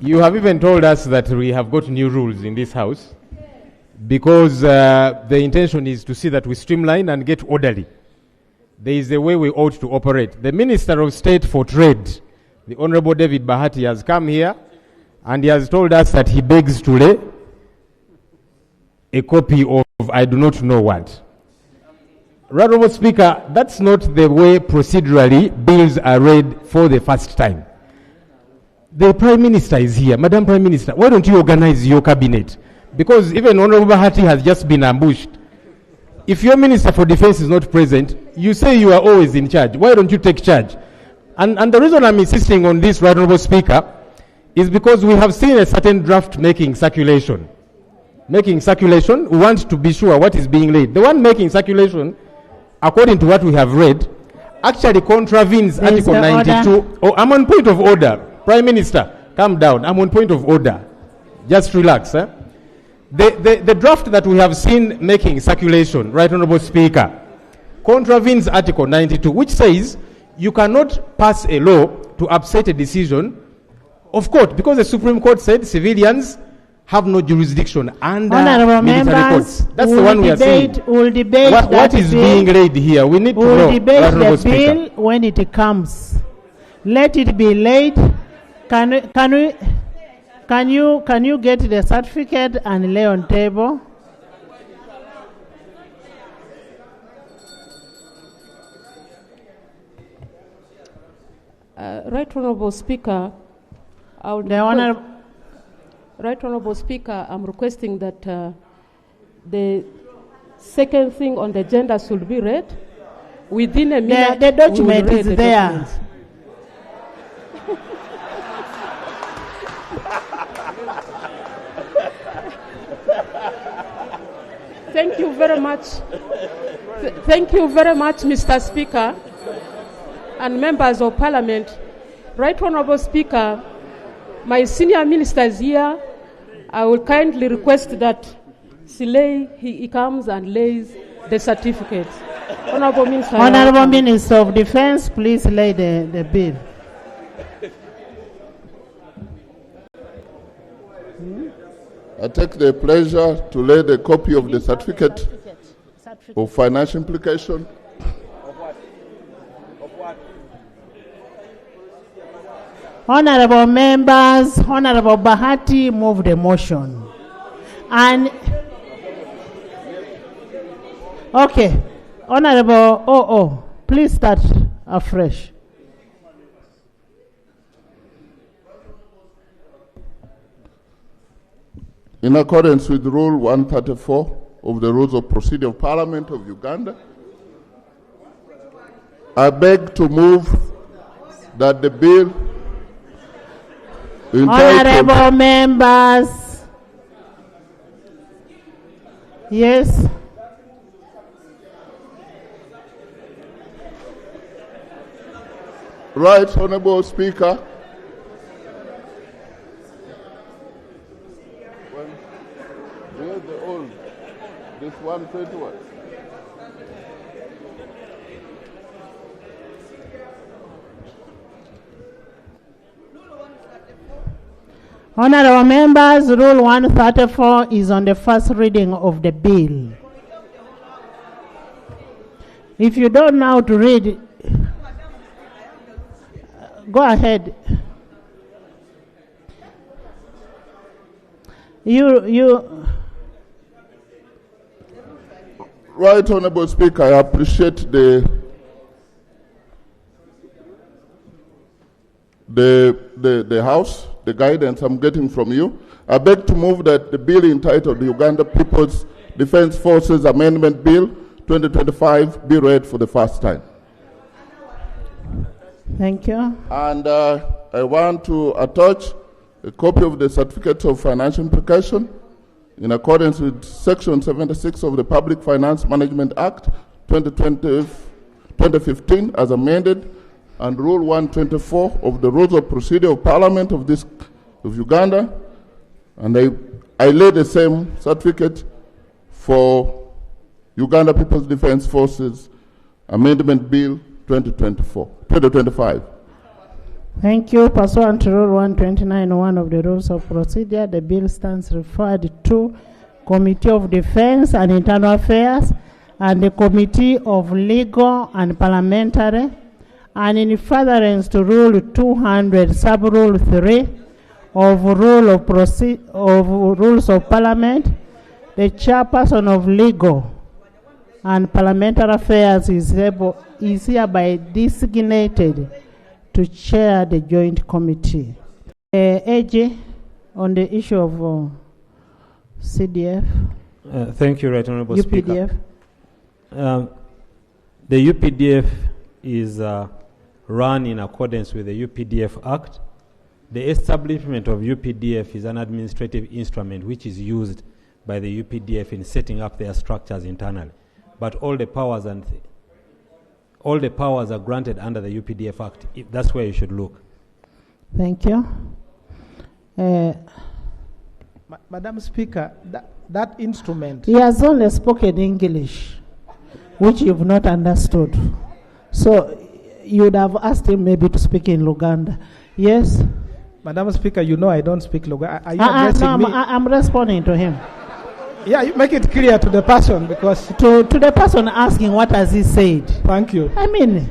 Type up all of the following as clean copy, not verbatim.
You have even told us that we have got new rules in this house because the intention is to see that we streamline and get orderly. There is a way we ought to operate. The Minister of State for Trade, the Honorable David Bahati, has come here and he has told us that he begs to lay a copy of I do not know what. Honorable Speaker, that's not the way procedurally bills are read for the first time. The Prime Minister is here. Madam Prime Minister, why don't you organize your cabinet? Because even Honorable Bahati has just been ambushed. If your Minister for Defense is not present, you say you are always in charge. Why don't you take charge? And the reason I'm insisting on this, Honorable Speaker, is because we have seen a certain draft making circulation. Making circulation, we want to be sure what is being laid. The one making circulation, according to what we have read, actually contravenes Article 92. Oh, I'm on point of order. Prime Minister, calm down. I'm on point of order. Just relax. Eh? The draft that we have seen making circulation, Right Honorable Speaker, contravenes Article 92, which says you cannot pass a law to upset a decision of court, because the Supreme Court said civilians have no jurisdiction under military courts. That's the one we are saying. We'll debate what is being laid here. We need to know. We'll debate the bill when it comes. Let it be laid. Can you get the certificate and lay on table? Right Honorable Speaker, Right Honorable Speaker, I'm requesting that the second thing on the agenda should be read. Within a minute, the document is there. Thank you very much. Thank you very much, Mr. Speaker and members of Parliament. Right Honorable Speaker, my senior minister is here. I will kindly request that he comes and lays the certificates. Honorable Minister of Defense, please lay the bill. I take the pleasure to lay the copy of the certificate of financial implication. Honorable members, Honorable Bahati move the motion. And okay, Honorable please start afresh. In accordance with Rule 134 of the Rules of Procedure of Parliament of Uganda, I beg to move that the bill Honorable members. Yes. Right Honorable Speaker. Where's the old? This 121. Honorable members, Rule 134 is on the first reading of the bill. If you don't know how to read, go ahead. Right Honorable Speaker, I appreciate the House, the guidance I'm getting from you. I beg to move that the bill entitled the Uganda People's Defense Forces Amendment Bill 2025 be read for the first time. Thank you. And I want to attach a copy of the Certificate of Financial Implication in accordance with Section 76 of the Public Finance Management Act 2015 as amended, and Rule 124 of the Rules of Procedure of Parliament of Uganda, and I lay the same certificate for Uganda People's Defense Forces Amendment Bill 2025. Thank you. Pursuant to Rule 129(1) of the Rules of Procedure, the bill stands referred to Committee of Defense and Internal Affairs and the Committee of Legal and Parliamentary, and in furtherance to Rule 200, Sub-Rule 3 of Rules of Parliament, the Chairperson of Legal and Parliamentary Affairs is hereby designated to chair the joint committee. AJ, on the issue of CDF. Thank you, Right Honourable UPDF. Speaker. The UPDF is run in accordance with the UPDF Act. The establishment of UPDF is an administrative instrument which is used by the UPDF in setting up their structures internally. But all the powers are granted under the UPDF Act. That's where you should look. Thank you. Madam Speaker, that instrument... He has only spoken English, which you've not understood. So you would have asked him maybe to speak in Luganda. Yes? Madam Speaker, you know I don't speak Luganda. Are you addressing me? I'm responding to him. Yeah, you make it clear to the person, because... To the person asking what has he said. Thank you. I mean...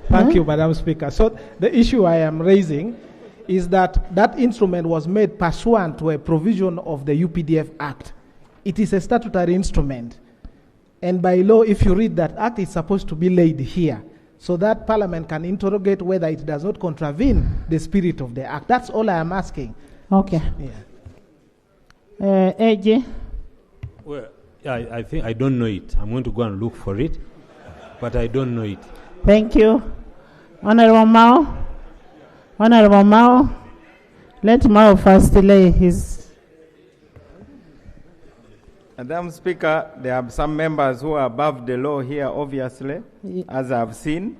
Thank you, Madam Speaker. So the issue I am raising is that that instrument was made pursuant to a provision of the UPDF Act. It is a statutory instrument. And by law, if you read that act, it's supposed to be laid here, so that Parliament can interrogate whether it does not contravene the spirit of the act. That's all I am asking. Okay. Yeah. AJ? Well, I think I don't know it. I'm going to go and look for it, but I don't know it. Thank you. Honorable Mao. Honorable Mao. Let Mao first lay his... Madam Speaker, there are some members who are above the law here, obviously, as I've seen.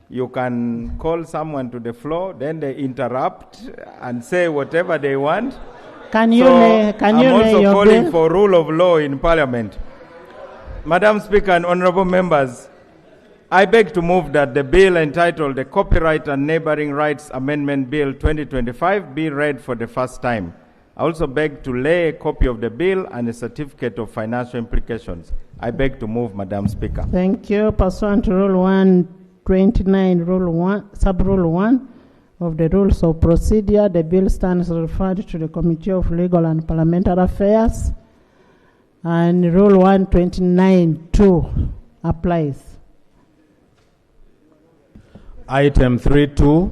You can call someone to the floor, then they interrupt and say whatever they want. I'm also calling for rule of law in Parliament. Madam Speaker and honorable members, I beg to move that the bill entitled the Copyright and Neighbouring Rights Amendment Bill 2025 be read for the first time. I also beg to lay a copy of the bill and a certificate of financial implications. I beg to move, Madam Speaker. Thank you. Pursuant to Rule 129, Sub-Rule 1 of the Rules of Procedure, the bill stands referred to the Committee of Legal and Parliamentary Affairs, and Rule 129(2) applies. Item 3.2,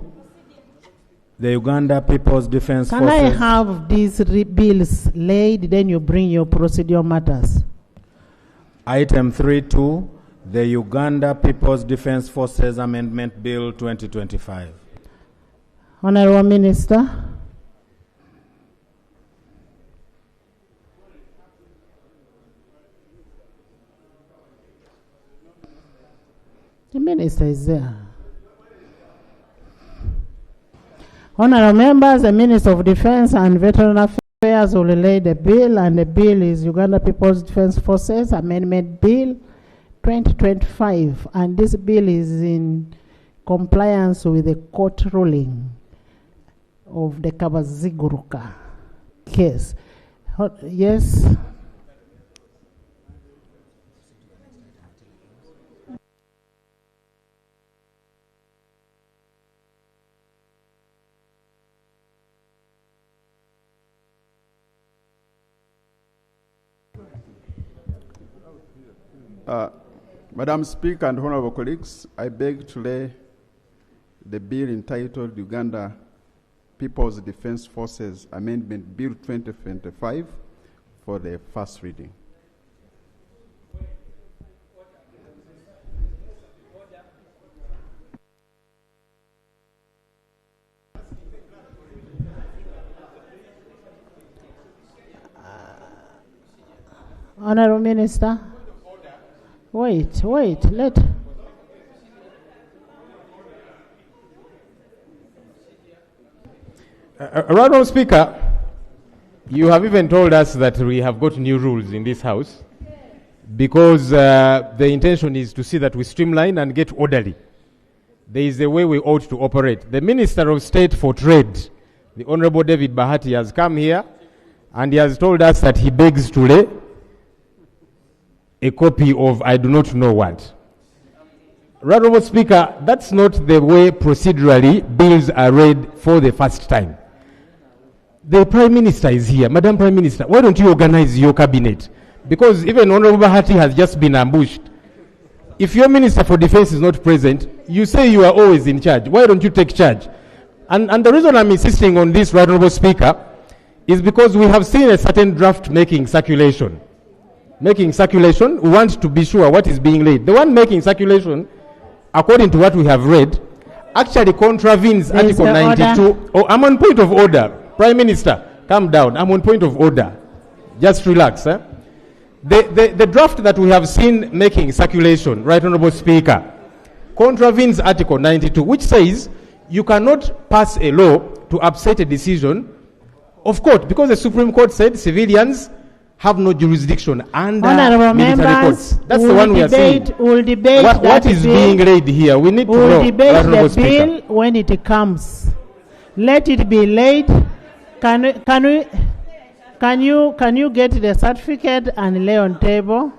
the Uganda People's Defense Forces. Can I have these bills laid, then you bring your procedural matters? Item 3.2, the Uganda People's Defense Forces Amendment Bill 2025. Honorable Minister. The Minister is there. Honorable members, the Minister of Defense and Veteran Affairs will relay the bill, and the bill is Uganda People's Defense Forces Amendment Bill 2025, and this bill is in compliance with the court ruling of the Kabaziguruka case. Yes? Madam Speaker and honorable colleagues, I beg to lay the bill entitled Uganda People's Defense Forces Amendment Bill 2025 for the first reading. Honorable Minister. Wait, let... Honourable Speaker, you have even told us that we have got new rules in this House because the intention is to see that we streamline and get orderly. there is a way we ought to operate. The Minister of State for Trade, the Honorable David Bahati, has come here and he has told us that he begs to lay a copy of I do not know what. Honorable Speaker, that's not the way procedurally bills are read for the first time. The Prime Minister is here. Madam Prime Minister, why don't you organize your cabinet? Because even Honorable Bahati has just been ambushed. If your Minister for Defense is not present, you say you are always in charge. Why don't you take charge? And the reason I'm insisting on this, Honorable Speaker, is because we have seen a certain draft making circulation. Making circulation, we want to be sure what is being laid. The one making circulation, according to what we have read, actually contravenes Article 92. Oh, I'm on point of order. Prime Minister, calm down. I'm on point of order. Just relax. The draft that we have seen making circulation, Right Honorable Speaker, contravenes Article 92, which says you cannot pass a law to upset a decision of court, because the Supreme Court said civilians have no jurisdiction under military courts. That's the one we are saying. We'll debate what is being laid here. We need to know. We'll debate the Speaker. bill when it comes. Let it be laid. Can you get the certificate and lay on table?